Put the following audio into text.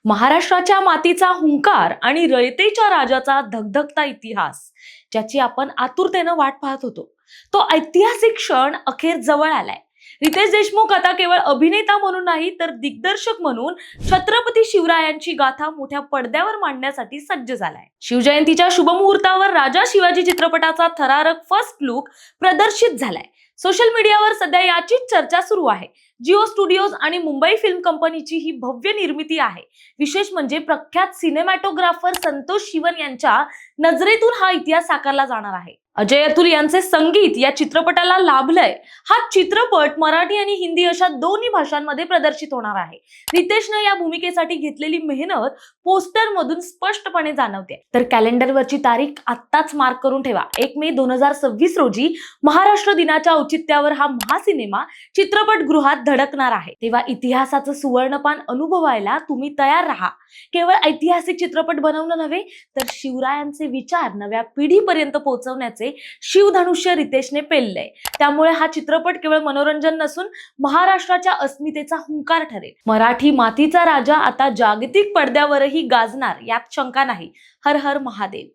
महाराष्ट्राच्या मातीचा हुंकार आणि रयतेच्या राजाचा धगधगता इतिहास, ज्याची आपण आतुरतेनं वाट पाहत होतो, तो ऐतिहासिक क्षण अखेर जवळ आलाय. रितेश देशमुख आता केवळ अभिनेता म्हणून नाही, तर दिग्दर्शक म्हणून छत्रपती शिवरायांची गाथा मोठ्या पडद्यावर मांडण्यासाठी सज्ज झालाय. शिवजयंतीच्या शुभमुहूर्तावर राजा शिवाजी चित्रपटाचा थरारक फर्स्ट लुक प्रदर्शित झालाय. सोशल मीडियावर सध्या याचीच चर्चा सुरू आहे. जिओ स्टुडिओज आणि मुंबई फिल्म कंपनीची ही भव्य निर्मिती आहे. विशेष म्हणजे प्रख्यात सिनेमॅटोग्राफर संतोष शिवन यांच्या नजरेतून हा इतिहास साकारला जाणार आहे. अजय अतुल यांचे संगीत या चित्रपटाला लाभलंय. हा चित्रपट मराठी आणि हिंदी अशा दोन्ही भाषांमध्ये प्रदर्शित होणार आहे. रितेशने या भूमिकेसाठी घेतलेली मेहनत पोस्टर मधून स्पष्टपणे जाणवते. तर कॅलेंडरवरची तारीख आत्ताच मार्क करून ठेवा. 1 मे 2026 रोजी महाराष्ट्र दिनाच्या औचित्यावर हा महासिनेमा चित्रपटगृहात धडकणार आहे. तेव्हा इतिहासाचं सुवर्णपान अनुभवायला तुम्ही तयार राहा. केवळ ऐतिहासिक चित्रपट बनवणं नव्हे, तर शिवरायांचे विचार नव्या पिढीपर्यंत पोहोचवण्याचे शिवधनुष्य रितेशने पेललंय. त्यामुळे हा चित्रपट केवळ मनोरंजन नसून महाराष्ट्राच्या अस्मितेचा हुंकार ठरेल. मराठी मातीचा राजा आता जागतिक पडद्यावरही गाजणार, यात शंका नाही. हर हर महादेव.